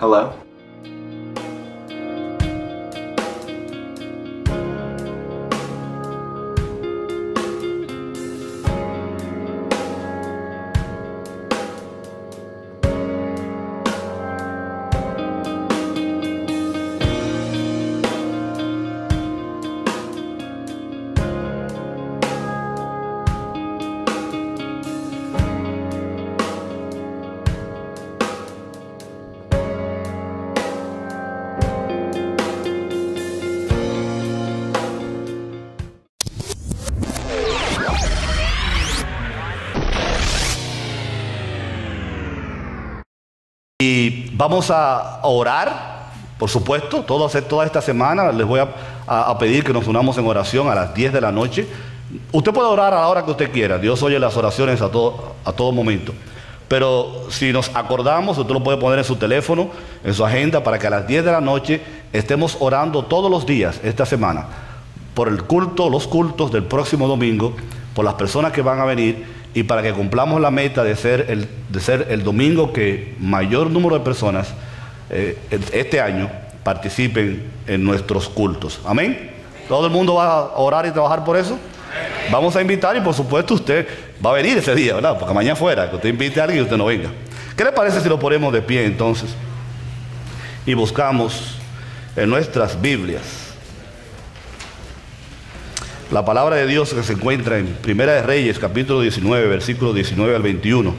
Hello? Y vamos a orar, por supuesto, toda esta semana les voy a pedir que nos unamos en oración a las 10 de la noche. Usted puede orar a la hora que usted quiera, Dios oye las oraciones a todo momento. Pero si nos acordamos, usted lo puede poner en su teléfono, en su agenda, para que a las 10 de la noche estemos orando todos los días esta semana por el culto, los cultos del próximo domingo, por las personas que van a venir, y para que cumplamos la meta de ser el domingo que mayor número de personas este año participen en nuestros cultos. Amén. ¿Todo el mundo va a orar y trabajar por eso? Vamos a invitar, y por supuesto usted va a venir ese día, ¿verdad? Porque mañana fuera, que usted invite a alguien y usted no venga. ¿Qué le parece si lo ponemos de pie entonces? Y buscamos en nuestras Biblias la palabra de Dios que se encuentra en Primera de Reyes, capítulo 19, versículos 19 al 21.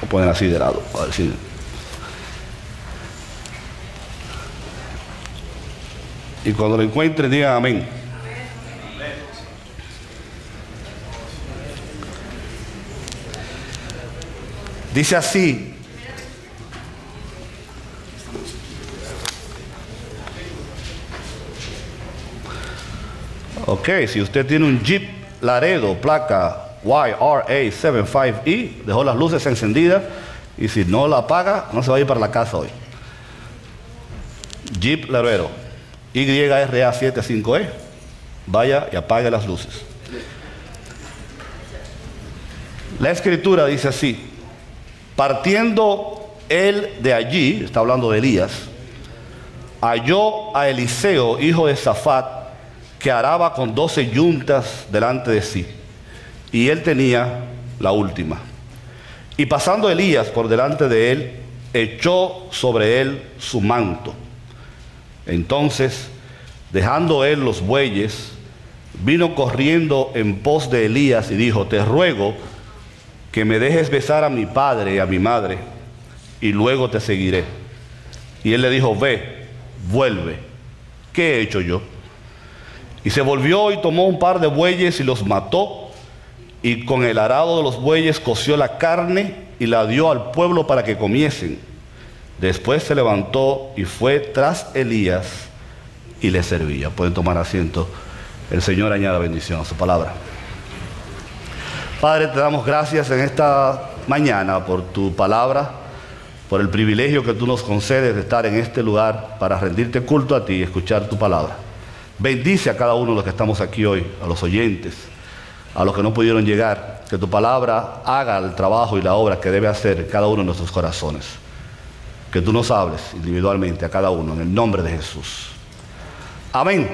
Lo ponen así de lado, a ver si... Y cuando lo encuentren, digan amén. Dice así: ok, si usted tiene un Jeep Laredo, placa YRA75E, dejó las luces encendidas, y si no la apaga, no se va a ir para la casa hoy. Jeep Laredo, YRA75E, vaya y apague las luces. La escritura dice así: partiendo él de allí, está hablando de Elías, halló a Eliseo, hijo de Safat, que araba con 12 yuntas delante de sí, y él tenía la última. Y pasando Elías por delante de él, echó sobre él su manto. Entonces, dejando él los bueyes, vino corriendo en pos de Elías y dijo: te ruego que me dejes besar a mi padre y a mi madre, y luego te seguiré. Y él le dijo: ve, vuelve, ¿qué he hecho yo? Y se volvió y tomó un par de bueyes y los mató, y con el arado de los bueyes coció la carne y la dio al pueblo para que comiesen. Después se levantó y fue tras Elías y le servía. Pueden tomar asiento. El Señor añada bendición a su palabra. Padre, te damos gracias en esta mañana por tu palabra, por el privilegio que tú nos concedes de estar en este lugar para rendirte culto a ti y escuchar tu palabra. Bendice a cada uno de los que estamos aquí hoy, a los oyentes, a los que no pudieron llegar, que tu palabra haga el trabajo y la obra que debe hacer en cada uno de nuestros corazones. Que tú nos hables individualmente a cada uno, en el nombre de Jesús. Amén.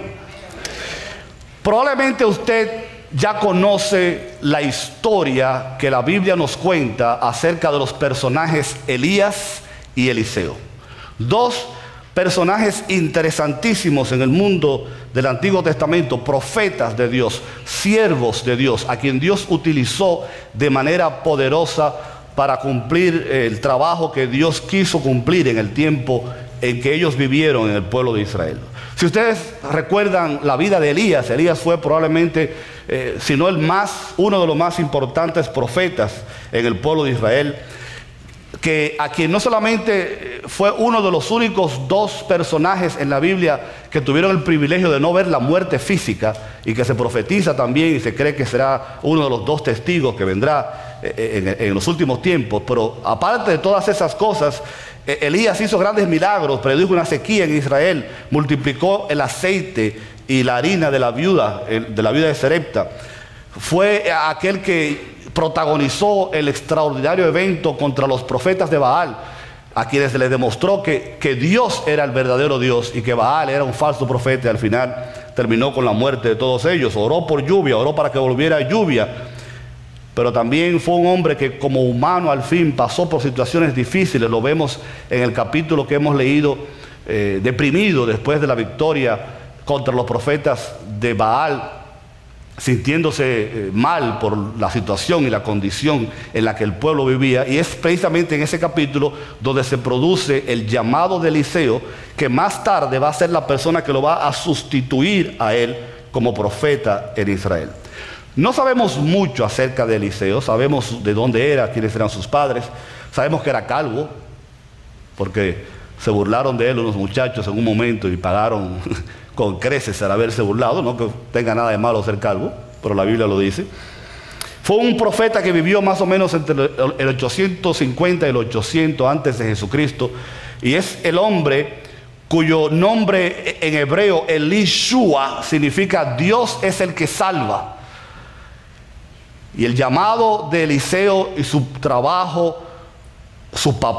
Probablemente usted ya conoce la historia que la Biblia nos cuenta acerca de los personajes Elías y Eliseo. Dos personajes interesantísimos en el mundo del Antiguo Testamento, profetas de Dios, siervos de Dios, a quien Dios utilizó de manera poderosa para cumplir el trabajo que Dios quiso cumplir en el tiempo en que ellos vivieron en el pueblo de Israel. Si ustedes recuerdan la vida de Elías, Elías fue probablemente, si no uno de los más importantes profetas en el pueblo de Israel, a quien no solamente fue uno de los únicos dos personajes en la Biblia que tuvieron el privilegio de no ver la muerte física, y que se profetiza también y se cree que será uno de los dos testigos que vendrá en los últimos tiempos, pero aparte de todas esas cosas, Elías hizo grandes milagros, predijo una sequía en Israel, multiplicó el aceite y la harina de la viuda de Sarepta. Fue aquel que protagonizó el extraordinario evento contra los profetas de Baal, a quienes se les demostró que Dios era el verdadero Dios y que Baal era un falso profeta. Y al final terminó con la muerte de todos ellos. Oró por lluvia, oró para que volviera lluvia, pero también fue un hombre que como humano al fin pasó por situaciones difíciles. Lo vemos en el capítulo que hemos leído, deprimido después de la victoria contra los profetas de Baal, sintiéndose mal por la situación y la condición en la que el pueblo vivía. Y es precisamente en ese capítulo donde se produce el llamado de Eliseo, que más tarde va a ser la persona que lo va a sustituir a él como profeta en Israel. No sabemos mucho acerca de Eliseo. Sabemos de dónde era, quiénes eran sus padres. Sabemos que era calvo, porque se burlaron de él unos muchachos en un momento y pagaron con creces al haberse burlado. No que tenga nada de malo ser calvo, pero la Biblia lo dice. Fue un profeta que vivió más o menos entre el 850 y el 800 antes de Jesucristo, y es el hombre cuyo nombre en hebreo, Elishua, significa Dios es el que salva. Y el llamado de Eliseo y su trabajo,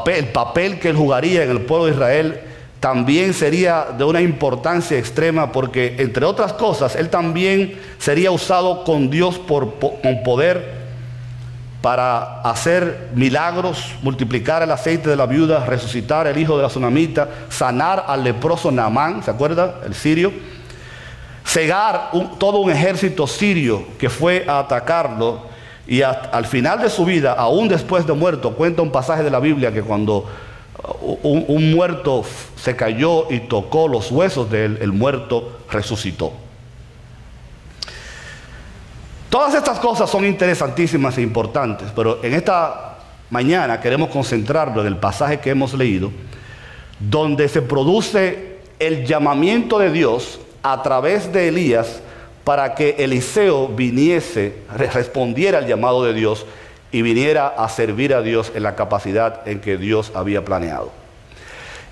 el papel que él jugaría en el pueblo de Israel, también sería de una importancia extrema, porque entre otras cosas él también sería usado con Dios con poder para hacer milagros, multiplicar el aceite de la viuda, resucitar al hijo de la tsunamita, sanar al leproso Naamán, ¿se acuerda? El sirio. Cegar todo un ejército sirio que fue a atacarlo, y al final de su vida, aún después de muerto, cuenta un pasaje de la Biblia que cuando un muerto se cayó y tocó los huesos de él, el muerto resucitó. Todas estas cosas son interesantísimas e importantes, pero en esta mañana queremos concentrarnos en el pasaje que hemos leído, donde se produce el llamamiento de Dios a través de Elías para que Eliseo respondiera al llamado de Dios y viniera a servir a Dios en la capacidad en que Dios había planeado.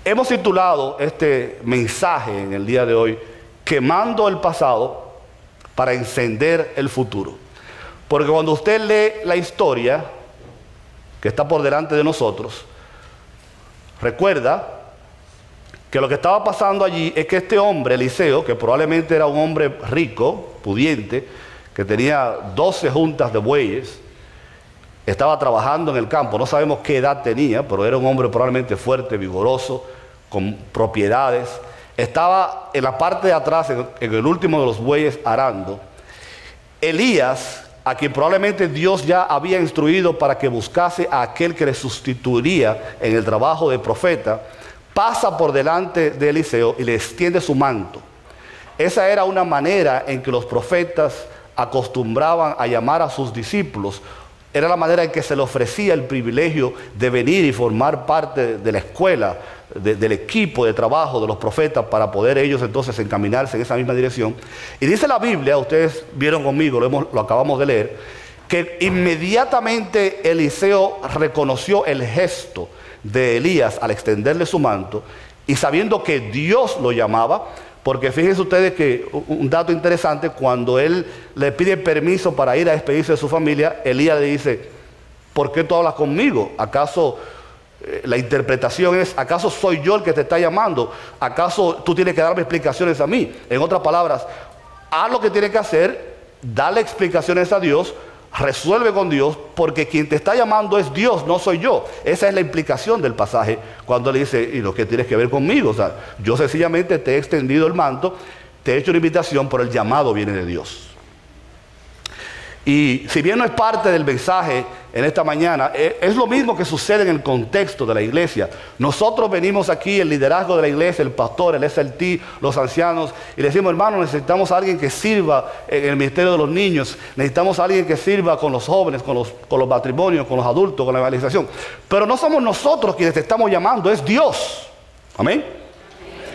Hemos titulado este mensaje en el día de hoy, Quemando el pasado para encender el futuro. Porque cuando usted lee la historia que está por delante de nosotros, recuerda que lo que estaba pasando allí es que este hombre, Eliseo, que probablemente era un hombre rico, pudiente, que tenía 12 juntas de bueyes, estaba trabajando en el campo. No sabemos qué edad tenía, pero era un hombre probablemente fuerte, vigoroso, con propiedades. Estaba en la parte de atrás, en el último de los bueyes, arando. Elías, a quien probablemente Dios ya había instruido para que buscase a aquel que le sustituiría en el trabajo de profeta, pasa por delante de Eliseo y le extiende su manto. Esa era una manera en que los profetas acostumbraban a llamar a sus discípulos. Era la manera en que se le ofrecía el privilegio de venir y formar parte de la escuela, del equipo de trabajo de los profetas, para poder ellos entonces encaminarse en esa misma dirección. Y dice la Biblia, ustedes vieron conmigo, lo acabamos de leer, que inmediatamente Eliseo reconoció el gesto de Elías al extenderle su manto, y sabiendo que Dios lo llamaba, porque fíjense ustedes que un dato interesante, cuando él le pide permiso para ir a despedirse de su familia, Elías le dice: ¿por qué tú hablas conmigo? ¿Acaso la interpretación es, acaso soy yo el que te está llamando? ¿Acaso tú tienes que darme explicaciones a mí? En otras palabras, haz lo que tienes que hacer, dale explicaciones a Dios, resuelve con Dios, porque quien te está llamando es Dios, no soy yo. Esa es la implicación del pasaje cuando le dice: ¿y lo que tienes que ver conmigo? O sea, yo sencillamente te he extendido el manto, te he hecho una invitación, pero el llamado viene de Dios. Y si bien no es parte del mensaje en esta mañana, es lo mismo que sucede en el contexto de la iglesia. Nosotros venimos aquí, el liderazgo de la iglesia, el pastor, el SLT, los ancianos, y le decimos: hermano, necesitamos a alguien que sirva en el ministerio de los niños, necesitamos a alguien que sirva con los jóvenes, con los matrimonios, con los adultos, con la evangelización. Pero no somos nosotros quienes te estamos llamando, es Dios. Amén.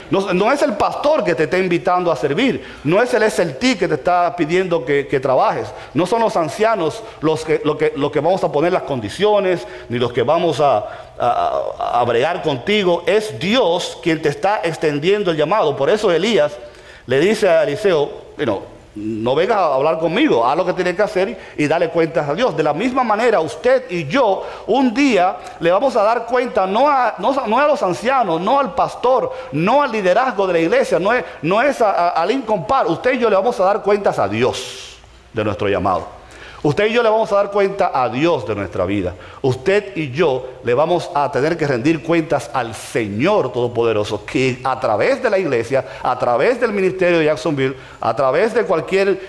No es el pastor que te está invitando a servir, no es el SLT que te está pidiendo que trabajes, no son los ancianos los que vamos a poner las condiciones, ni los que vamos a bregar contigo. Es Dios quien te está extendiendo el llamado. Por eso Elías le dice a Eliseo: no vengas a hablar conmigo, haz lo que tienes que hacer y dale cuentas a Dios. De la misma manera, usted y yo un día le vamos a dar cuenta no a los ancianos, no al pastor, no al liderazgo de la iglesia, no es a Lincoln Park. Usted y yo le vamos a dar cuentas a Dios de nuestro llamado. Usted y yo le vamos a dar cuenta a Dios de nuestra vida. Usted y yo le vamos a tener que rendir cuentas al Señor Todopoderoso, que a través de la iglesia, a través del ministerio de Jacksonville, a través de cualquier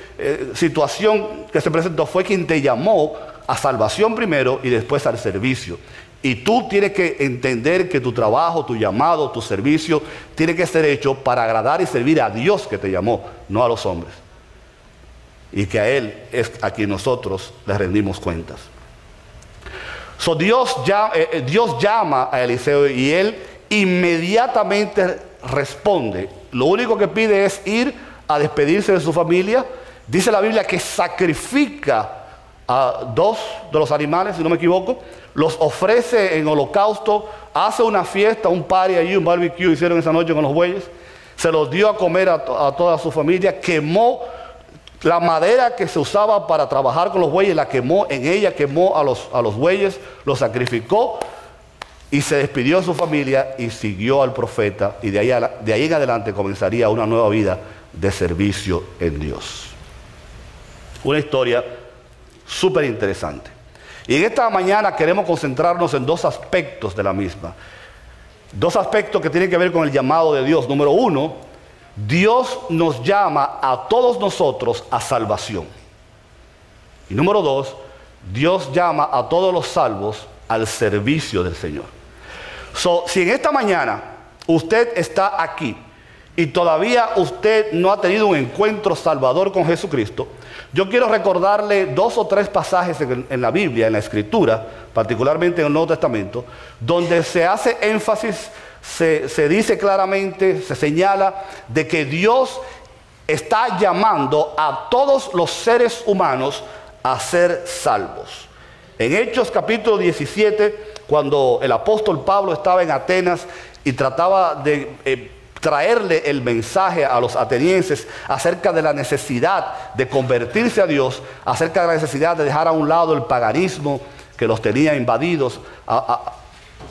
situación que se presentó, fue quien te llamó a salvación primero y después al servicio. Y tú tienes que entender que tu trabajo, tu llamado, tu servicio, tiene que ser hecho para agradar y servir a Dios que te llamó, no a los hombres. Y que a Él es a quien nosotros le rendimos cuentas. Dios llama a Eliseo y él inmediatamente responde. Lo único que pide es ir a despedirse de su familia. Dice la Biblia que sacrifica a 2 de los animales, si no me equivoco, los ofrece en holocausto, hace una fiesta, un party allí, un barbecue hicieron esa noche con los bueyes, se los dio a comer a toda su familia, quemó la madera que se usaba para trabajar con los bueyes, la quemó, en ella quemó a los bueyes, los sacrificó y se despidió de su familia y siguió al profeta, y de ahí en adelante comenzaría una nueva vida de servicio en Dios. Una historia súper interesante. Y en esta mañana queremos concentrarnos en 2 aspectos de la misma. 2 aspectos que tienen que ver con el llamado de Dios. Número 1, Dios nos llama a todos nosotros a salvación. Y número 2, Dios llama a todos los salvos al servicio del Señor. Si en esta mañana usted está aquí y todavía usted no ha tenido un encuentro salvador con Jesucristo, yo quiero recordarle 2 o 3 pasajes en la Biblia, en la Escritura, particularmente en el Nuevo Testamento, donde se hace énfasis, se dice claramente, se señala de que Dios está llamando a todos los seres humanos a ser salvos. En Hechos capítulo 17, cuando el apóstol Pablo estaba en Atenas y trataba de traerle el mensaje a los atenienses acerca de la necesidad de convertirse a Dios, acerca de la necesidad de dejar a un lado el paganismo que los tenía invadidos,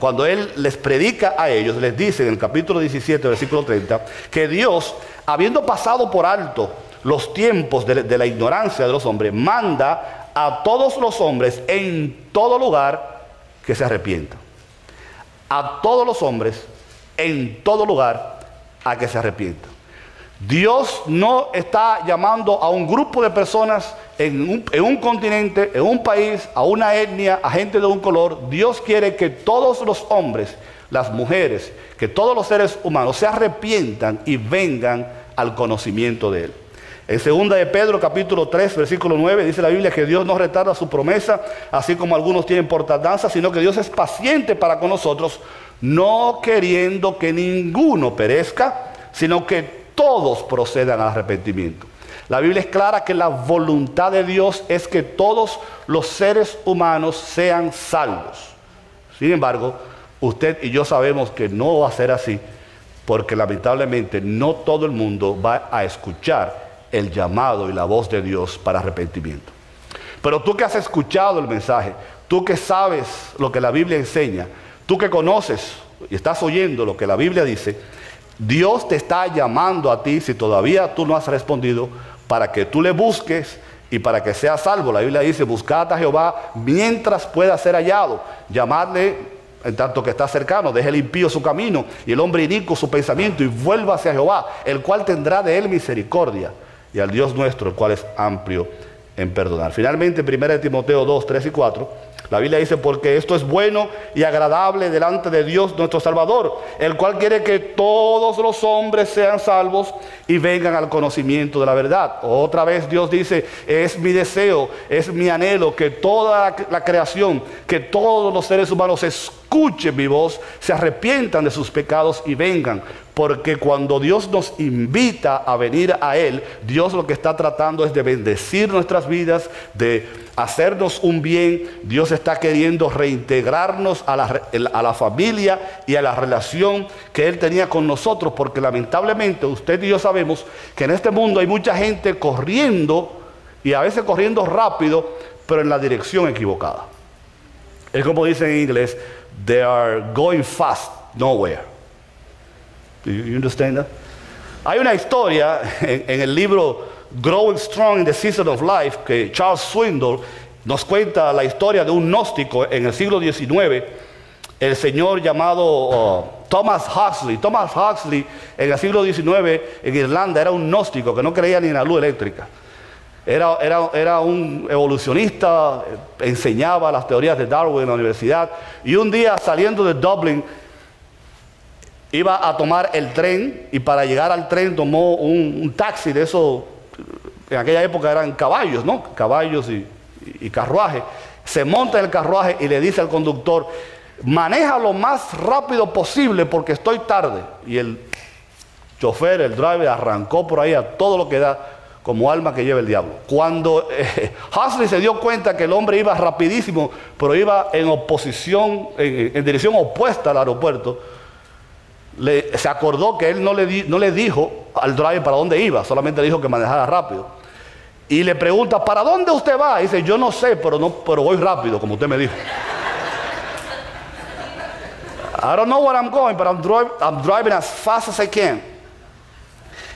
cuando él les predica a ellos, les dice en el capítulo 17, versículo 30, que Dios, habiendo pasado por alto los tiempos de la ignorancia de los hombres, manda a todos los hombres en todo lugar que se arrepientan. A todos los hombres en todo lugar a que se arrepientan. Dios no está llamando a un grupo de personas en un continente, en un país, a una etnia, a gente de un color. Dios quiere que todos los hombres, las mujeres, que todos los seres humanos se arrepientan y vengan al conocimiento de Él. En 2 de Pedro capítulo 3 versículo 9 dice la Biblia que Dios no retarda su promesa, así como algunos tienen por tardanza, sino que Dios es paciente para con nosotros, no queriendo que ninguno perezca, sino que todos procedan al arrepentimiento. La Biblia es clara que la voluntad de Dios es que todos los seres humanos sean salvos. Sin embargo, usted y yo sabemos que no va a ser así, porque lamentablemente no todo el mundo va a escuchar el llamado y la voz de Dios para arrepentimiento. Pero tú que has escuchado el mensaje, tú que sabes lo que la Biblia enseña, tú que conoces y estás oyendo lo que la Biblia dice, Dios te está llamando a ti, si todavía tú no has respondido, para que tú le busques y para que seas salvo. La Biblia dice, buscad a Jehová mientras pueda ser hallado, llamadle en tanto que está cercano, deje el impío su camino y el hombre inicuo su pensamiento y vuelva hacia Jehová, el cual tendrá de él misericordia, y al Dios nuestro, el cual es amplio en perdonar. Finalmente, 1 Timoteo 2, 3 y 4, la Biblia dice, porque esto es bueno y agradable delante de Dios nuestro Salvador, el cual quiere que todos los hombres sean salvos y vengan al conocimiento de la verdad. Otra vez Dios dice, es mi deseo, es mi anhelo que toda la creación, que todos los seres humanos escuchen mi voz, se arrepientan de sus pecados y vengan. Porque cuando Dios nos invita a venir a Él, Dios lo que está tratando es de bendecir nuestras vidas, de hacernos un bien. Dios está queriendo reintegrarnos a la familia y a la relación que Él tenía con nosotros, porque lamentablemente usted y yo sabemos que en este mundo hay mucha gente corriendo, y a veces corriendo rápido, pero en la dirección equivocada. Es como dicen en inglés, they are going fast nowhere. You understand that? Hay una historia en el libro Growing Strong in the Season of Life que Charles Swindoll nos cuenta la historia de un gnóstico en el siglo XIX, el señor llamado Thomas Huxley. Thomas Huxley en el siglo XIX en Irlanda era un gnóstico que no creía ni en la luz eléctrica. Era un evolucionista, enseñaba las teorías de Darwin en la universidad, y un día saliendo de Dublín iba a tomar el tren, y para llegar al tren tomó un taxi de esos, en aquella época eran caballos, ¿no? Caballos y carruaje. Se monta en el carruaje y le dice al conductor, maneja lo más rápido posible porque estoy tarde. Y el chofer, el driver, arrancó por ahí a todo lo que da, como alma que lleva el diablo. Cuando Huxley se dio cuenta que el hombre iba rapidísimo, pero iba en oposición, en dirección opuesta al aeropuerto, se acordó que él no le dijo al driver para dónde iba, solamente dijo que manejara rápido. Y le pregunta, ¿para dónde usted va? Y dice, yo no sé, pero voy rápido, como usted me dijo. I don't know where I'm going, but I'm driving as fast as I can.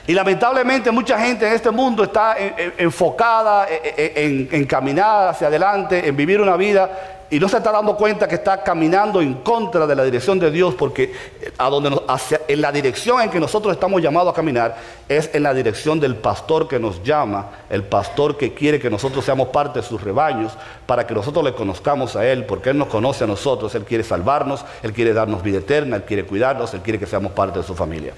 Y lamentablemente mucha gente en este mundo está enfocada en caminar hacia adelante, en vivir una vida, y no se está dando cuenta que está caminando en contra de la dirección de Dios, porque en la dirección en que nosotros estamos llamados a caminar es en la dirección del pastor que nos llama, el pastor que quiere que nosotros seamos parte de sus rebaños, para que nosotros le conozcamos a Él, porque Él nos conoce a nosotros. Él quiere salvarnos, Él quiere darnos vida eterna, Él quiere cuidarnos, Él quiere que seamos parte de su familia.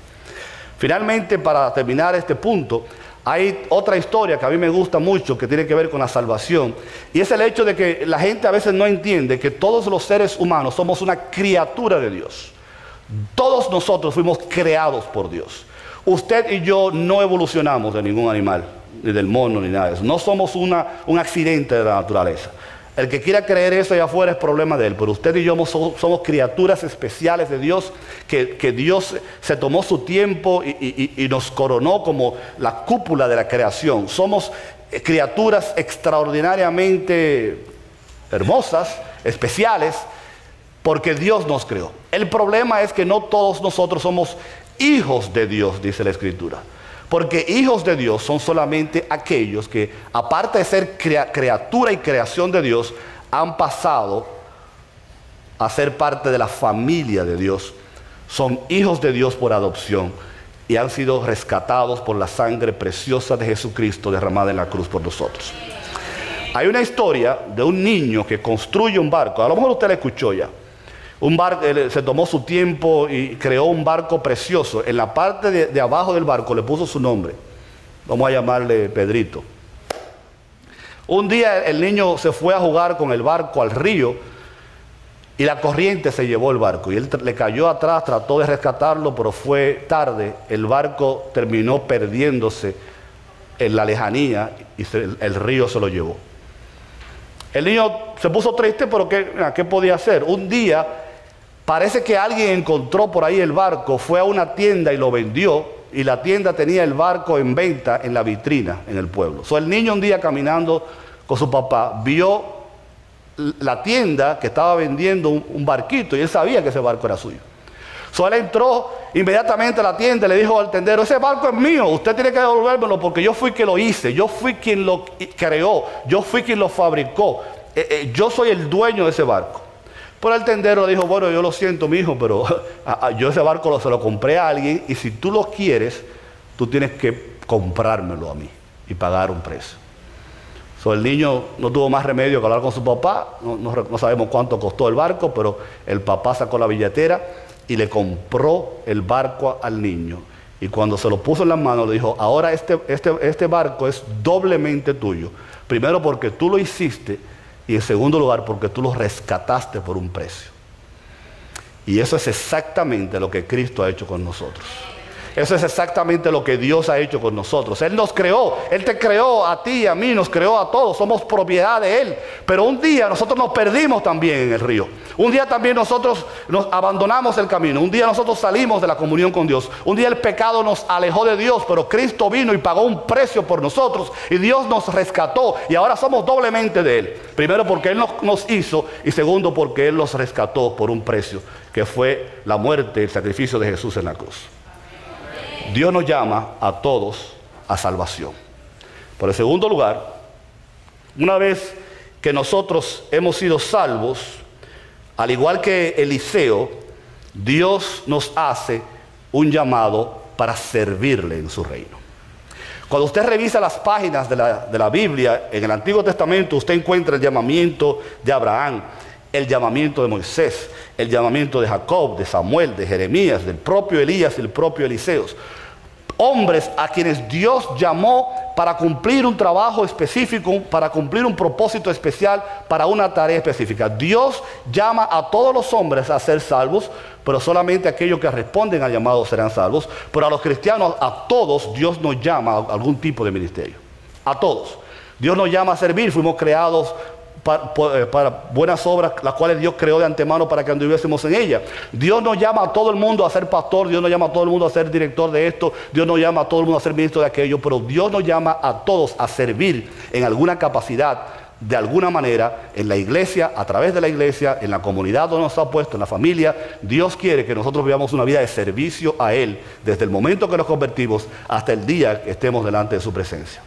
Finalmente, para terminar este punto, hay otra historia que a mí me gusta mucho, que tiene que ver con la salvación, y es el hecho de que la gente a veces no entiende que todos los seres humanos somos una criatura de Dios. Todos nosotros fuimos creados por Dios. Usted y yo no evolucionamos de ningún animal, ni del mono, ni nada de eso. No somos un accidente de la naturaleza. El que quiera creer eso allá afuera es problema de él, pero usted y yo somos criaturas especiales de Dios, que Dios se tomó su tiempo y nos coronó como la cúpula de la creación. Somos criaturas extraordinariamente hermosas, especiales, porque Dios nos creó. El problema es que no todos nosotros somos hijos de Dios, dice la Escritura. Porque hijos de Dios son solamente aquellos que, aparte de ser criatura y creación de Dios, han pasado a ser parte de la familia de Dios. Son hijos de Dios por adopción y han sido rescatados por la sangre preciosa de Jesucristo derramada en la cruz por nosotros. Hay una historia de un niño que construye un barco. A lo mejor usted la escuchó ya. Un barco, se tomó su tiempo y creó un barco precioso. En la parte de abajo del barco le puso su nombre. Vamos a llamarle Pedrito. Un día el niño se fue a jugar con el barco al río y la corriente se llevó el barco. Y él le cayó atrás, trató de rescatarlo, pero fue tarde. El barco terminó perdiéndose en la lejanía y el río se lo llevó. El niño se puso triste, pero ¿qué podía hacer? Un día parece que alguien encontró por ahí el barco, fue a una tienda y lo vendió, y la tienda tenía el barco en venta en la vitrina en el pueblo. El niño un día caminando con su papá vio la tienda que estaba vendiendo un barquito, y él sabía que ese barco era suyo. Él entró inmediatamente a la tienda y le dijo al tendero, ese barco es mío, usted tiene que devolvérmelo porque yo fui quien lo hice, yo fui quien lo creó, yo fui quien lo fabricó, yo soy el dueño de ese barco. Pero el tendero le dijo, bueno, yo lo siento, mi hijo, pero yo ese barco se lo compré a alguien, y si tú lo quieres, tú tienes que comprármelo a mí y pagar un precio. El niño no tuvo más remedio que hablar con su papá. No sabemos cuánto costó el barco, pero el papá sacó la billetera y le compró el barco al niño. Y cuando se lo puso en las manos, le dijo, ahora este barco es doblemente tuyo. Primero porque tú lo hiciste, y en segundo lugar porque tú lo rescataste por un precio. Y eso es exactamente lo que Cristo ha hecho con nosotros. Eso es exactamente lo que Dios ha hecho con nosotros. Él nos creó, Él te creó a ti y a mí, nos creó a todos, somos propiedad de Él. Pero un día nosotros nos perdimos también en el río. Un día también nosotros nos abandonamos el camino. Un día nosotros salimos de la comunión con Dios. Un día el pecado nos alejó de Dios, pero Cristo vino y pagó un precio por nosotros. Y Dios nos rescató y ahora somos doblemente de Él. Primero porque Él nos hizo y segundo porque Él nos rescató por un precio, que fue la muerte, el sacrificio de Jesús en la cruz. Dios nos llama a todos a salvación. Por el segundo lugar, una vez que nosotros hemos sido salvos, al igual que Eliseo, Dios nos hace un llamado para servirle en su reino. Cuando usted revisa las páginas de la Biblia, en el Antiguo Testamento, usted encuentra el llamamiento de Abraham, el llamamiento de Moisés, el llamamiento de Jacob, de Samuel, de Jeremías, del propio Elías y el propio Eliseo. Hombres a quienes Dios llamó para cumplir un trabajo específico, para cumplir un propósito especial, para una tarea específica. Dios llama a todos los hombres a ser salvos, pero solamente aquellos que responden al llamado serán salvos. Pero a los cristianos, a todos, Dios nos llama a algún tipo de ministerio. A todos. Dios nos llama a servir. Fuimos creados para buenas obras, las cuales Dios creó de antemano para que anduviésemos en ellas. Dios nos llama a todo el mundo a ser pastor, Dios nos llama a todo el mundo a ser director de esto, Dios nos llama a todo el mundo a ser ministro de aquello, pero Dios nos llama a todos a servir en alguna capacidad, de alguna manera, en la iglesia, a través de la iglesia, en la comunidad donde nos ha puesto, en la familia. Dios quiere que nosotros vivamos una vida de servicio a Él, desde el momento que nos convertimos hasta el día que estemos delante de su presencia.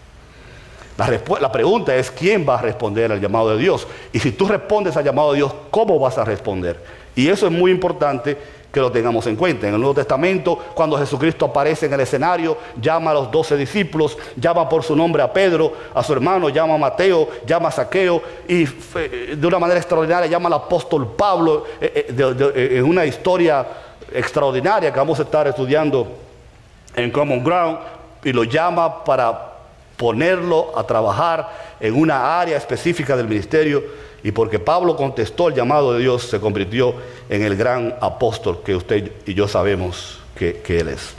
La pregunta es, ¿quién va a responder al llamado de Dios? Y si tú respondes al llamado de Dios, ¿cómo vas a responder? Y eso es muy importante que lo tengamos en cuenta. En el Nuevo Testamento, cuando Jesucristo aparece en el escenario, llama a los 12 discípulos, llama por su nombre a Pedro, a su hermano, llama a Mateo, llama a Zaqueo, y de una manera extraordinaria llama al apóstol Pablo, en una historia extraordinaria que vamos a estar estudiando en Common Ground, y lo llama para ponerlo a trabajar en una área específica del ministerio, y porque Pablo contestó el llamado de Dios, se convirtió en el gran apóstol que usted y yo sabemos que él es.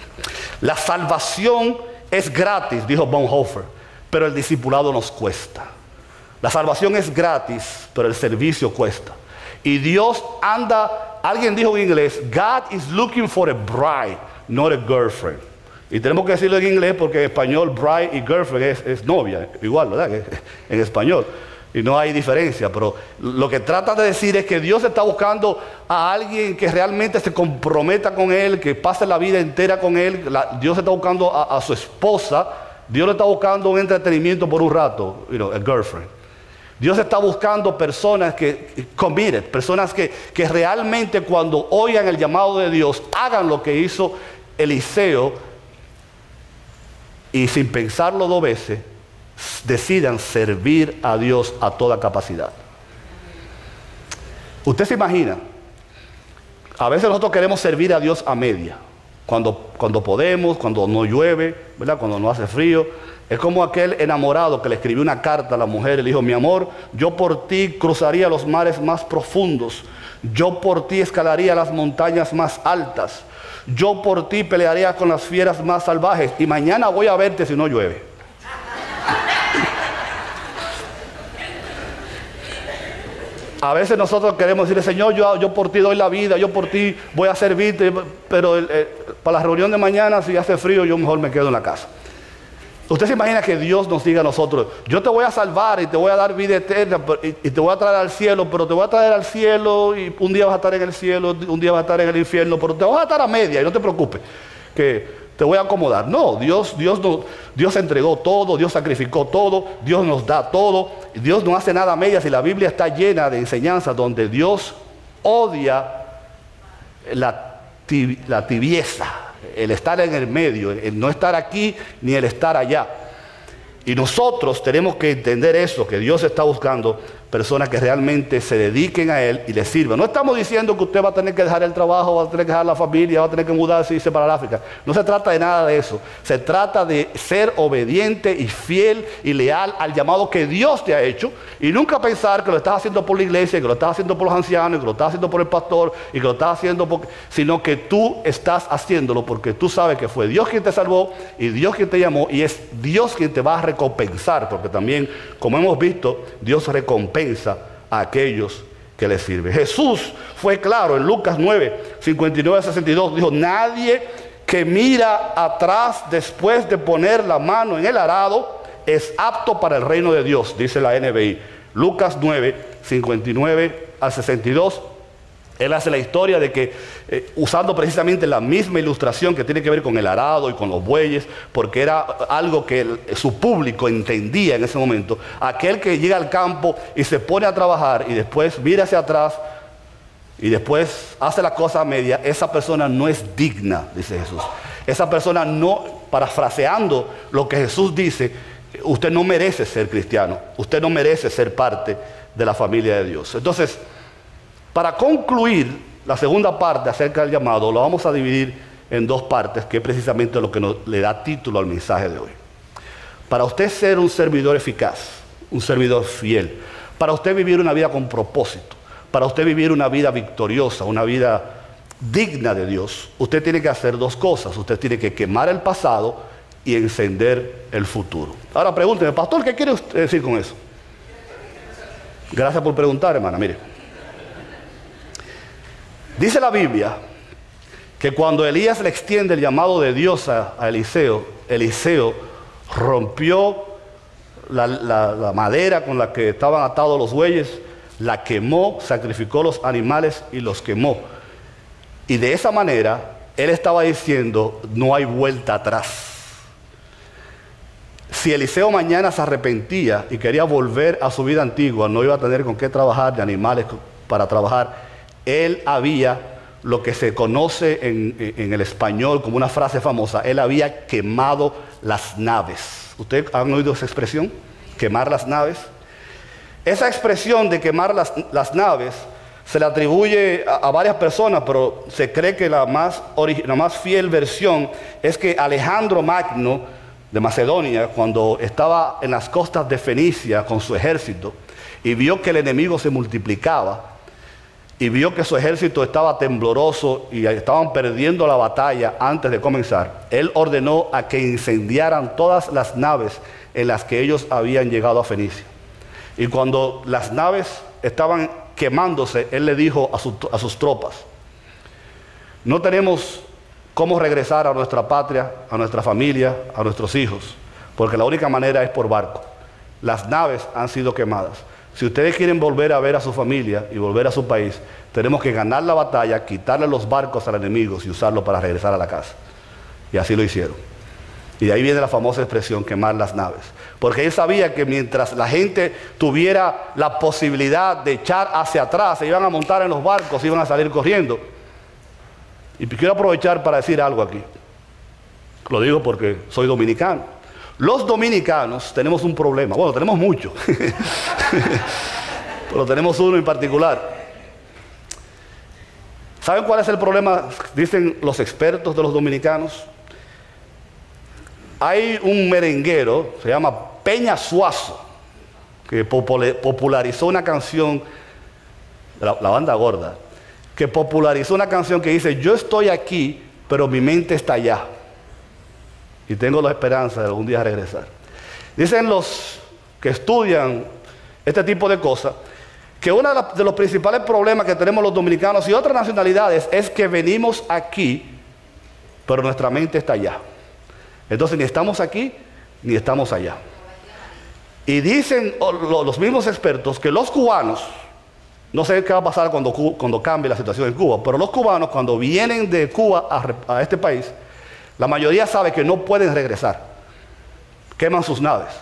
La salvación es gratis, dijo Bonhoeffer, pero el discipulado nos cuesta. La salvación es gratis, pero el servicio cuesta. Y Dios alguien dijo en inglés, God is looking for a bride, not a girlfriend. Y tenemos que decirlo en inglés porque en español bride y girlfriend es novia, igual, ¿verdad? En español. Y no hay diferencia, pero lo que trata de decir es que Dios está buscando a alguien que realmente se comprometa con Él, que pase la vida entera con Él. Dios está buscando a su esposa, Dios le está buscando un entretenimiento por un rato, a girlfriend. Dios está buscando personas que committed, personas que realmente cuando oigan el llamado de Dios, hagan lo que hizo Eliseo, y sin pensarlo dos veces, decidan servir a Dios a toda capacidad. Usted se imagina, a veces nosotros queremos servir a Dios a media, cuando podemos, cuando no llueve, ¿verdad? Cuando no hace frío. Es como aquel enamorado que le escribió una carta a la mujer y le dijo, mi amor, yo por ti cruzaría los mares más profundos, yo por ti escalaría las montañas más altas, yo por ti pelearía con las fieras más salvajes y mañana voy a verte si no llueve. A veces nosotros queremos decirle, Señor, yo por ti doy la vida, yo por ti voy a servirte, pero para la reunión de mañana, si hace frío, yo mejor me quedo en la casa. Usted se imagina que Dios nos diga a nosotros, yo te voy a salvar y te voy a dar vida eterna y te voy a traer al cielo, pero te voy a traer al cielo y un día vas a estar en el cielo, un día vas a estar en el infierno, pero te vas a estar a media y no te preocupes, que te voy a acomodar. No, Dios entregó todo, Dios sacrificó todo, Dios nos da todo, Dios no hace nada a medias y la Biblia está llena de enseñanzas donde Dios odia la tibieza, el estar en el medio, el no estar aquí ni el estar allá. Y nosotros tenemos que entender eso, que Dios está buscando personas que realmente se dediquen a Él y le sirvan. No estamos diciendo que usted va a tener que dejar el trabajo, va a tener que dejar la familia, va a tener que mudarse y irse para el África. No se trata de nada de eso. Se trata de ser obediente y fiel y leal al llamado que Dios te ha hecho, y nunca pensar que lo estás haciendo por la iglesia, que lo estás haciendo por los ancianos, que lo estás haciendo por el pastor y que lo estás haciendo sino que tú estás haciéndolo porque tú sabes que fue Dios quien te salvó y Dios quien te llamó, y es Dios quien te va a recompensar, porque también, como hemos visto, Dios recompensa a aquellos que le sirven. Jesús fue claro en Lucas 9, 59 a 62, dijo: nadie que mira atrás después de poner la mano en el arado es apto para el reino de Dios, dice la NBI. Lucas 9, 59 al 62. Él hace la historia de que, usando precisamente la misma ilustración que tiene que ver con el arado y con los bueyes, porque era algo que su público entendía en ese momento. Aquel que llega al campo y se pone a trabajar y después mira hacia atrás y después hace la cosa a media, esa persona no es digna, dice Jesús. Esa persona no, parafraseando lo que Jesús dice, usted no merece ser cristiano, usted no merece ser parte de la familia de Dios. Entonces, para concluir la segunda parte acerca del llamado, lo vamos a dividir en dos partes, que es precisamente lo que le da título al mensaje de hoy. Para usted ser un servidor eficaz, un servidor fiel, para usted vivir una vida con propósito, para usted vivir una vida victoriosa, una vida digna de Dios, usted tiene que hacer dos cosas. Usted tiene que quemar el pasado y encender el futuro. Ahora pregúnteme, pastor, ¿qué quiere usted decir con eso? Gracias por preguntar, hermana. Mire, dice la Biblia que cuando Elías le extiende el llamado de Dios a Eliseo, Eliseo rompió la madera con la que estaban atados los bueyes, la quemó, sacrificó los animales y los quemó. Y de esa manera, él estaba diciendo: no hay vuelta atrás. Si Eliseo mañana se arrepentía y quería volver a su vida antigua, no iba a tener con qué trabajar, de animales para trabajar. Él había, lo que se conoce en el español como una frase famosa, él había quemado las naves. ¿Ustedes han oído esa expresión? Quemar las naves. Esa expresión de quemar las naves se le atribuye a varias personas, pero se cree que la más fiel versión es que Alejandro Magno de Macedonia, cuando estaba en las costas de Fenicia con su ejército y vio que el enemigo se multiplicaba y vio que su ejército estaba tembloroso y estaban perdiendo la batalla antes de comenzar, él ordenó a que incendiaran todas las naves en las que ellos habían llegado a Fenicia. Y cuando las naves estaban quemándose, él le dijo a sus tropas: no tenemos cómo regresar a nuestra patria, a nuestra familia, a nuestros hijos, porque la única manera es por barco. Las naves han sido quemadas. Si ustedes quieren volver a ver a su familia y volver a su país, tenemos que ganar la batalla, quitarle los barcos al enemigo y usarlo para regresar a la casa. Y así lo hicieron. Y de ahí viene la famosa expresión, quemar las naves. Porque él sabía que mientras la gente tuviera la posibilidad de echar hacia atrás, se iban a montar en los barcos, iban a salir corriendo. Y quiero aprovechar para decir algo aquí. Lo digo porque soy dominicano. Los dominicanos tenemos un problema. Bueno, tenemos muchos. Pero tenemos uno en particular. ¿Saben cuál es el problema? Dicen los expertos de los dominicanos. Hay un merenguero, se llama Peña Suazo, que popularizó una canción, la banda gorda, que popularizó una canción que dice: yo estoy aquí, pero mi mente está allá. Y tengo la esperanza de algún día regresar. Dicen los que estudian este tipo de cosas, que uno de los principales problemas que tenemos los dominicanos y otras nacionalidades es que venimos aquí, pero nuestra mente está allá. Entonces ni estamos aquí, ni estamos allá. Y dicen los mismos expertos que los cubanos, no sé qué va a pasar cuando cambie la situación en Cuba, pero los cubanos cuando vienen de Cuba a este país, la mayoría sabe que no pueden regresar. Queman sus naves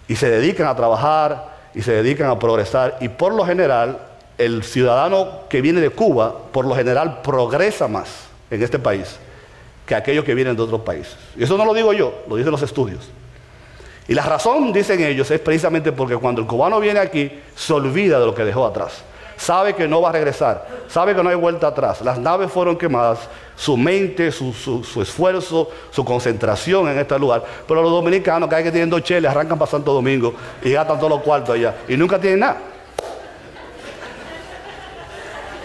y se dedican a trabajar y se dedican a progresar. Y por lo general, el ciudadano que viene de Cuba, por lo general progresa más en este país que aquellos que vienen de otros países. Y eso no lo digo yo, lo dicen los estudios. Y la razón, dicen ellos, es precisamente porque cuando el cubano viene aquí, se olvida de lo que dejó atrás. Sabe que no va a regresar, sabe que no hay vuelta atrás. Las naves fueron quemadas, su mente, su esfuerzo, su concentración en este lugar. Pero los dominicanos, cada vez que tienen 2 cheles, arrancan para Santo Domingo y gastan todos los cuartos allá. Y nunca tienen nada.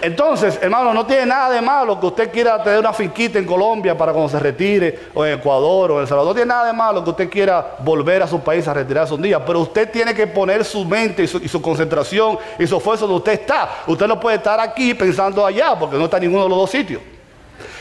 Entonces, hermano, no tiene nada de malo que usted quiera tener una finquita en Colombia para cuando se retire, o en Ecuador, o en El Salvador. No tiene nada de malo que usted quiera volver a su país a retirarse un día, pero usted tiene que poner su mente y su concentración y su esfuerzo donde usted está. Usted no puede estar aquí pensando allá, porque no está en ninguno de los dos sitios.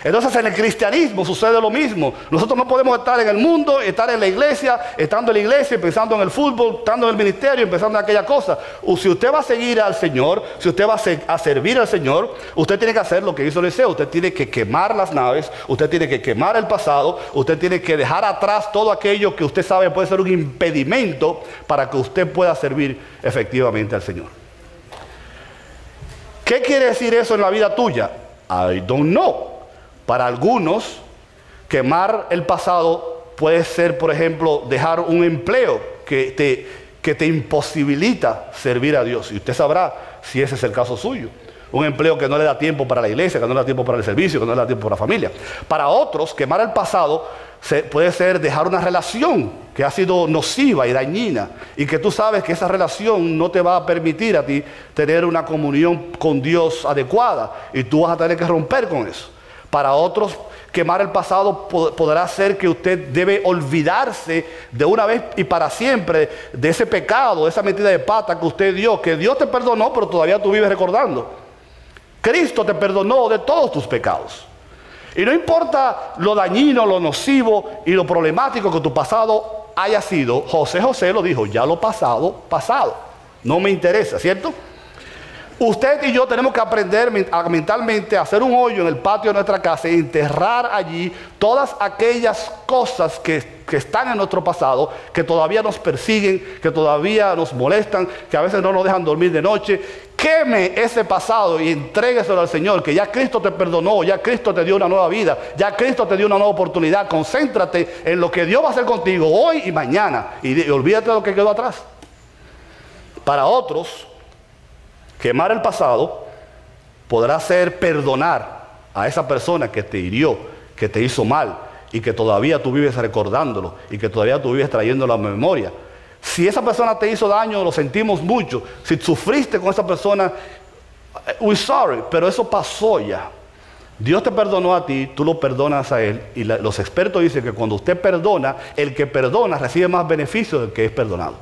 Entonces en el cristianismo sucede lo mismo. Nosotros no podemos estar en el mundo, estar en la iglesia, estando en la iglesia, pensando en el fútbol, estando en el ministerio, pensando en aquella cosa. O si usted va a seguir al Señor, si usted va a servir al Señor, usted tiene que hacer lo que hizo Eliseo. Usted tiene que quemar las naves, usted tiene que quemar el pasado, usted tiene que dejar atrás todo aquello que usted sabe puede ser un impedimento para que usted pueda servir efectivamente al Señor. ¿Qué quiere decir eso en la vida tuya? I don't know. Para algunos, quemar el pasado puede ser, por ejemplo, dejar un empleo que te imposibilita servir a Dios. Y usted sabrá si ese es el caso suyo. Un empleo que no le da tiempo para la iglesia, que no le da tiempo para el servicio, que no le da tiempo para la familia. Para otros, quemar el pasado puede ser dejar una relación que ha sido nociva y dañina y que tú sabes que esa relación no te va a permitir a ti tener una comunión con Dios adecuada y tú vas a tener que romper con eso. Para otros, quemar el pasado podrá ser que usted debe olvidarse de una vez y para siempre de ese pecado, de esa metida de pata que usted dio, que Dios te perdonó, pero todavía tú vives recordando. Cristo te perdonó de todos tus pecados. Y no importa lo dañino, lo nocivo y lo problemático que tu pasado haya sido, José lo dijo, ya lo pasado, pasado. No me interesa, ¿cierto? Usted y yo tenemos que aprender mentalmente a hacer un hoyo en el patio de nuestra casa e enterrar allí todas aquellas cosas que están en nuestro pasado, que todavía nos persiguen, que todavía nos molestan, que a veces no nos dejan dormir de noche. Queme ese pasado y entrégueselo al Señor, que ya Cristo te perdonó, ya Cristo te dio una nueva vida, ya Cristo te dio una nueva oportunidad. Concéntrate en lo que Dios va a hacer contigo hoy y mañana y olvídate de lo que quedó atrás. Para otros, quemar el pasado podrá ser perdonar a esa persona que te hirió, que te hizo mal y que todavía tú vives recordándolo y que todavía tú vives trayéndolo a memoria. Si esa persona te hizo daño, lo sentimos mucho. Si sufriste con esa persona, we're sorry, pero eso pasó ya. Dios te perdonó a ti, tú lo perdonas a Él. Y los expertos dicen que cuando usted perdona, el que perdona recibe más beneficio del que es perdonado.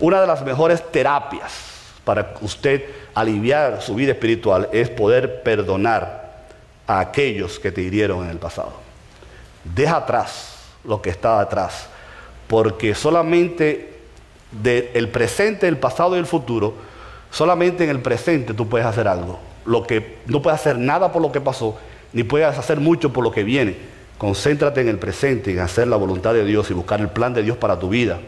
Una de las mejores terapias para usted aliviar su vida espiritual es poder perdonar a aquellos que te hirieron en el pasado. Deja atrás lo que está atrás, porque solamente del presente, el pasado y el futuro, solamente en el presente tú puedes hacer algo. No puedes hacer nada por lo que pasó, ni puedes hacer mucho por lo que viene. Concéntrate en el presente, en hacer la voluntad de Dios y buscar el plan de Dios para tu vida.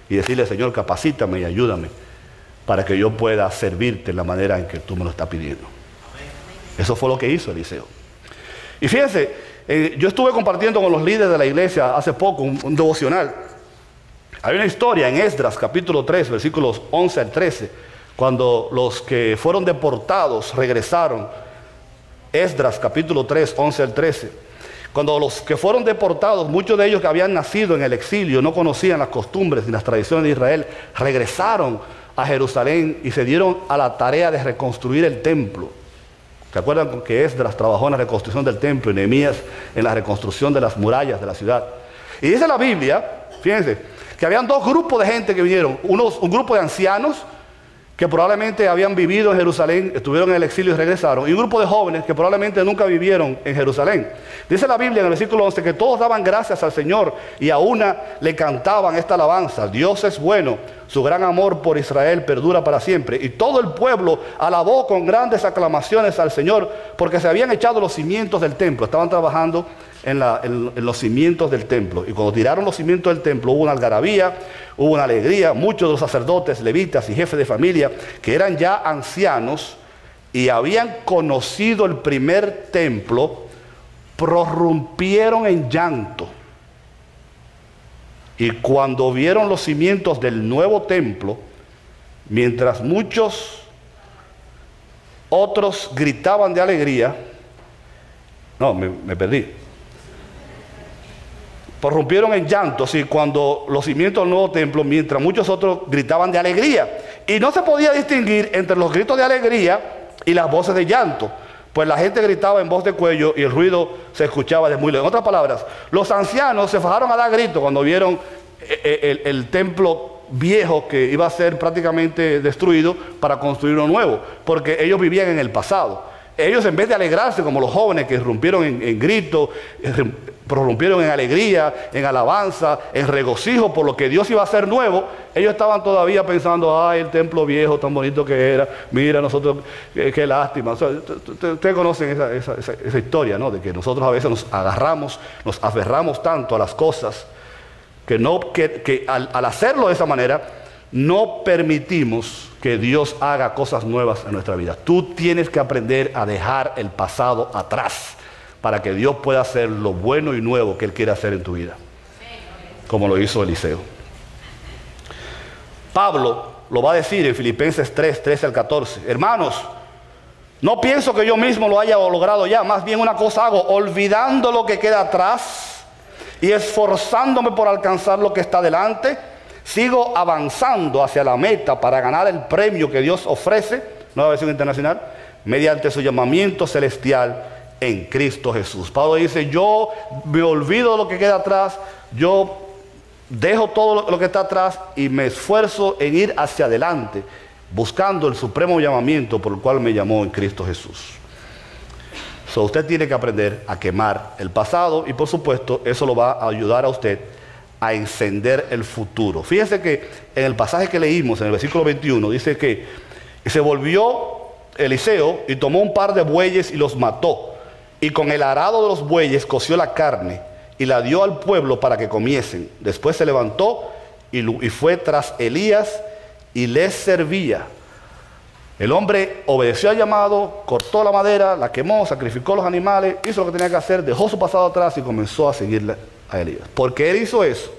Y decirle, Señor, capacítame y ayúdame para que yo pueda servirte en la manera en que tú me lo estás pidiendo. Eso fue lo que hizo Eliseo. Y fíjense, yo estuve compartiendo con los líderes de la iglesia hace poco un devocional. Hay una historia en Esdras, capítulo 3, versículos 11 al 13, cuando los que fueron deportados regresaron. Esdras, capítulo 3, 11 al 13. Cuando los que fueron deportados, muchos de ellos que habían nacido en el exilio, no conocían las costumbres ni las tradiciones de Israel, regresaron a Jerusalén y se dieron a la tarea de reconstruir el templo. ¿Se acuerdan que Esdras trabajó en la reconstrucción del templo y Nehemías en la reconstrucción de las murallas de la ciudad? Y dice la Biblia, fíjense, que habían dos grupos de gente que vinieron. Un grupo de ancianos que probablemente habían vivido en Jerusalén, estuvieron en el exilio y regresaron, y un grupo de jóvenes que probablemente nunca vivieron en Jerusalén. Dice la Biblia en el versículo 11 que todos daban gracias al Señor y a una le cantaban esta alabanza: Dios es bueno, su gran amor por Israel perdura para siempre. Y todo el pueblo alabó con grandes aclamaciones al Señor, porque se habían echado los cimientos del templo. Estaban trabajando en los cimientos del templo. Y cuando tiraron los cimientos del templo hubo una algarabía, hubo una alegría. Muchos de los sacerdotes, levitas y jefes de familia, que eran ya ancianos y habían conocido el primer templo, prorrumpieron en llanto. Y cuando vieron los cimientos del nuevo templo, mientras muchos otros gritaban de alegría, no, me perdí. Prorrumpieron en llanto, sí, cuando los cimientos del nuevo templo, mientras muchos otros gritaban de alegría. Y no se podía distinguir entre los gritos de alegría y las voces de llanto, pues la gente gritaba en voz de cuello y el ruido se escuchaba de muy lejos. En otras palabras, los ancianos se fajaron a dar gritos cuando vieron el templo viejo que iba a ser prácticamente destruido para construir uno nuevo, porque ellos vivían en el pasado. Ellos, en vez de alegrarse como los jóvenes que irrumpieron en gritos, prorrumpieron en alegría, en alabanza, en regocijo por lo que Dios iba a hacer nuevo, ellos estaban todavía pensando, ay, el templo viejo tan bonito que era, mira nosotros, qué lástima. O sea, ustedes conocen esa historia, ¿no? De que nosotros a veces nos agarramos, nos aferramos tanto a las cosas que al hacerlo de esa manera, no permitimos que Dios haga cosas nuevas en nuestra vida. Tú tienes que aprender a dejar el pasado atrás para que Dios pueda hacer lo bueno y nuevo que Él quiere hacer en tu vida, como lo hizo Eliseo. Pablo lo va a decir en Filipenses 3, 13 al 14. Hermanos, no pienso que yo mismo lo haya logrado ya, más bien una cosa hago, olvidando lo que queda atrás y esforzándome por alcanzar lo que está delante, sigo avanzando hacia la meta para ganar el premio que Dios ofrece, Nueva Versión Internacional, mediante su llamamiento celestial en Cristo Jesús. Pablo dice, yo me olvido de lo que queda atrás, yo dejo todo lo que está atrás y me esfuerzo en ir hacia adelante, buscando el supremo llamamiento por el cual me llamó en Cristo Jesús. Usted tiene que aprender a quemar el pasado y por supuesto eso lo va a ayudar a usted a encender el futuro. Fíjese que en el pasaje que leímos, en el versículo 21, dice que se volvió Eliseo y tomó un par de bueyes y los mató, y con el arado de los bueyes coció la carne y la dio al pueblo para que comiesen. Después se levantó y fue tras Elías y les servía. El hombre obedeció al llamado, cortó la madera, la quemó, sacrificó los animales, hizo lo que tenía que hacer, dejó su pasado atrás y comenzó a seguirle a Elías. Porque él hizo eso,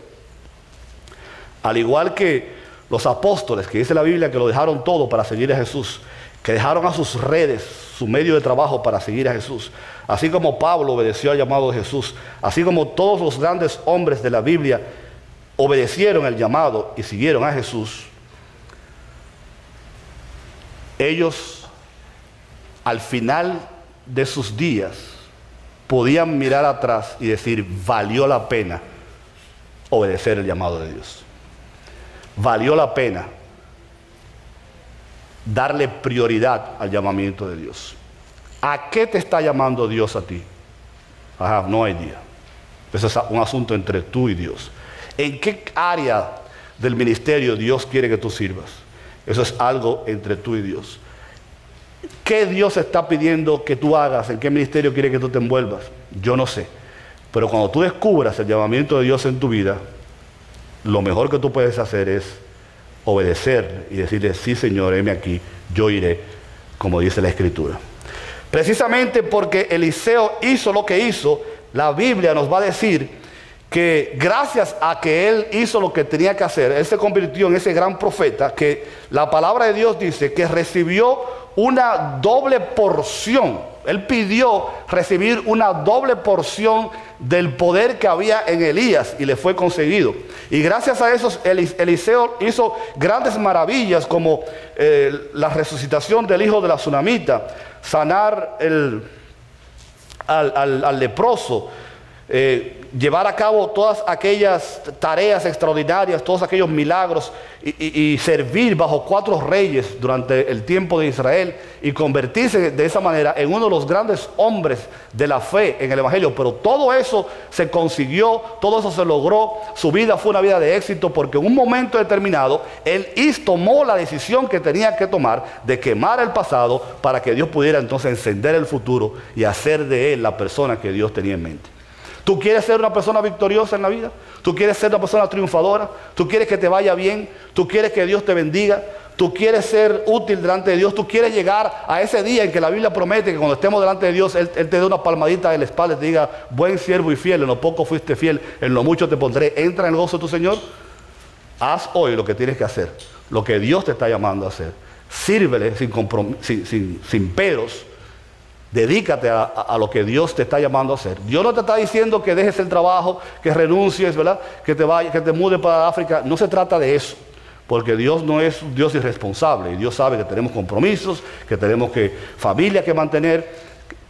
al igual que los apóstoles, que dice la Biblia que lo dejaron todo para seguir a Jesús, que dejaron a sus redes, su medio de trabajo para seguir a Jesús, así como Pablo obedeció al llamado de Jesús, así como todos los grandes hombres de la Biblia obedecieron el llamado y siguieron a Jesús. Ellos, al final de sus días, podían mirar atrás y decir, valió la pena obedecer el llamado de Dios. Valió la pena darle prioridad al llamamiento de Dios. ¿A qué te está llamando Dios a ti? No hay día. Eso es un asunto entre tú y Dios. ¿En qué área del ministerio Dios quiere que tú sirvas? Eso es algo entre tú y Dios. ¿Qué Dios está pidiendo que tú hagas? ¿En qué ministerio quiere que tú te envuelvas? Yo no sé. Pero cuando tú descubras el llamamiento de Dios en tu vida, lo mejor que tú puedes hacer es obedecer y decirle, sí Señor, heme aquí, yo iré, como dice la Escritura. Precisamente porque Eliseo hizo lo que hizo, la Biblia nos va a decir que gracias a que él hizo lo que tenía que hacer, él se convirtió en ese gran profeta, que la palabra de Dios dice que recibió una doble porción. Él pidió recibir una doble porción del poder que había en Elías y le fue concedido. Y gracias a eso Eliseo hizo grandes maravillas como la resucitación del hijo de la tsunamita, sanar al leproso, llevar a cabo todas aquellas tareas extraordinarias, todos aquellos milagros y servir bajo 4 reyes durante el tiempo de Israel y convertirse de esa manera en uno de los grandes hombres de la fe en el Evangelio. Pero todo eso se consiguió, todo eso se logró, su vida fue una vida de éxito porque en un momento determinado él tomó la decisión que tenía que tomar de quemar el pasado para que Dios pudiera entonces encender el futuro y hacer de él la persona que Dios tenía en mente. ¿Tú quieres ser una persona victoriosa en la vida? ¿Tú quieres ser una persona triunfadora? ¿Tú quieres que te vaya bien? ¿Tú quieres que Dios te bendiga? ¿Tú quieres ser útil delante de Dios? ¿Tú quieres llegar a ese día en que la Biblia promete que cuando estemos delante de Dios, Él te dé una palmadita en la espalda y te diga, buen siervo y fiel, en lo poco fuiste fiel, en lo mucho te pondré, entra en el gozo de tu Señor? Haz hoy lo que tienes que hacer, lo que Dios te está llamando a hacer. Sírvele sin peros. Dedícate a lo que Dios te está llamando a hacer. Dios no te está diciendo que dejes el trabajo, que renuncies, ¿verdad? Que te vayas, que te mudes para África. No se trata de eso. Porque Dios no es un Dios irresponsable. Y Dios sabe que tenemos compromisos, que tenemos familia que mantener.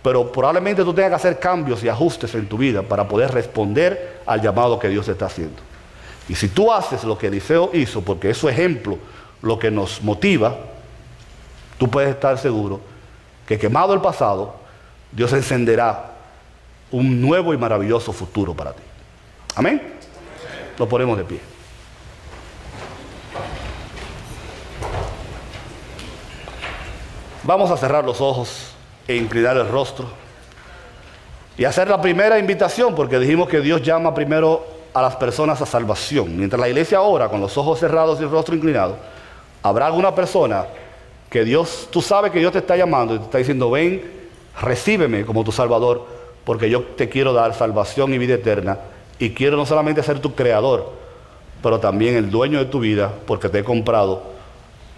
Pero probablemente tú tengas que hacer cambios y ajustes en tu vida para poder responder al llamado que Dios te está haciendo. Y si tú haces lo que Eliseo hizo, porque es su ejemplo lo que nos motiva, tú puedes estar seguro que, quemado el pasado, Dios encenderá un nuevo y maravilloso futuro para ti. Amén. Nos ponemos de pie. Vamos a cerrar los ojos e inclinar el rostro y hacer la primera invitación, porque dijimos que Dios llama primero a las personas a salvación. Mientras la iglesia ora con los ojos cerrados y el rostro inclinado, habrá alguna persona que Dios, tú sabes que Dios te está llamando y te está diciendo, ven, recíbeme como tu Salvador, porque yo te quiero dar salvación y vida eterna, y quiero no solamente ser tu creador, pero también el dueño de tu vida, porque te he comprado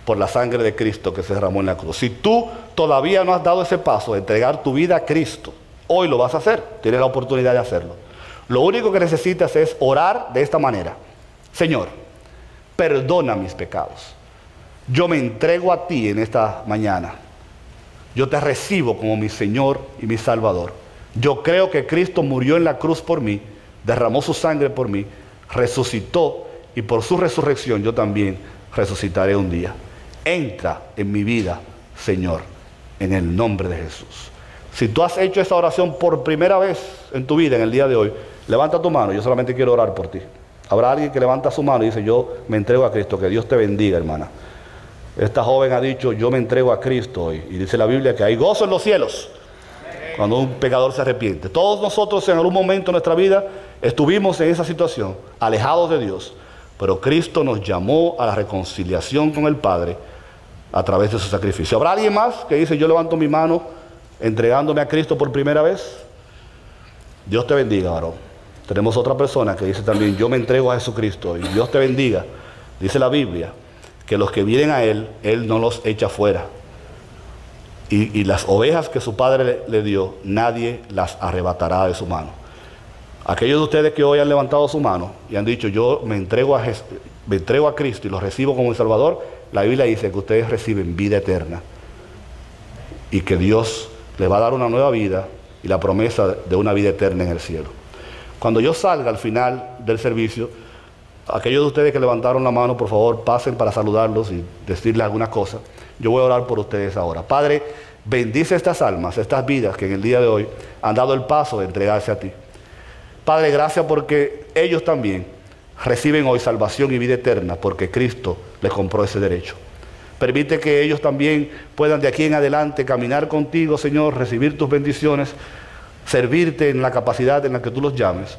por la sangre de Cristo que se derramó en la cruz. Si tú todavía no has dado ese paso de entregar tu vida a Cristo, hoy lo vas a hacer, tienes la oportunidad de hacerlo. Lo único que necesitas es orar de esta manera: Señor, perdona mis pecados. Yo me entrego a ti en esta mañana. Yo te recibo como mi Señor y mi Salvador. Yo creo que Cristo murió en la cruz por mí, derramó su sangre por mí, resucitó, y por su resurrección yo también resucitaré un día. Entra en mi vida, Señor, en el nombre de Jesús. Si tú has hecho esta oración por primera vez en tu vida en el día de hoy, levanta tu mano. Yo solamente quiero orar por ti. Habrá alguien que levanta su mano y dice, yo me entrego a Cristo. Que Dios te bendiga, hermana. Esta joven ha dicho, yo me entrego a Cristo hoy. Y dice la Biblia que hay gozo en los cielos cuando un pecador se arrepiente. Todos nosotros en algún momento de nuestra vida estuvimos en esa situación, alejados de Dios. Pero Cristo nos llamó a la reconciliación con el Padre a través de su sacrificio. ¿Habrá alguien más que dice, yo levanto mi mano entregándome a Cristo por primera vez? Dios te bendiga, varón. Tenemos otra persona que dice también, yo me entrego a Jesucristo. Y Dios te bendiga. Dice la Biblia que los que vienen a Él, Él no los echa fuera. Y las ovejas que su Padre le dio, nadie las arrebatará de su mano. Aquellos de ustedes que hoy han levantado su mano y han dicho, yo me entrego a Cristo y lo recibo como mi Salvador, la Biblia dice que ustedes reciben vida eterna y que Dios les va a dar una nueva vida y la promesa de una vida eterna en el cielo. Cuando yo salga al final del servicio, aquellos de ustedes que levantaron la mano, por favor, pasen para saludarlos y decirles alguna cosa. Yo voy a orar por ustedes ahora. Padre, bendice estas almas, estas vidas que en el día de hoy han dado el paso de entregarse a ti. Padre, gracias porque ellos también reciben hoy salvación y vida eterna porque Cristo les compró ese derecho. Permite que ellos también puedan de aquí en adelante caminar contigo, Señor, recibir tus bendiciones, servirte en la capacidad en la que tú los llames,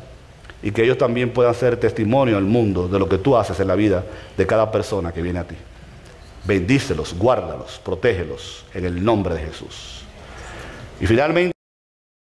y que ellos también puedan ser testimonio al mundo de lo que tú haces en la vida de cada persona que viene a ti. Bendícelos, guárdalos, protégelos en el nombre de Jesús. Y finalmente,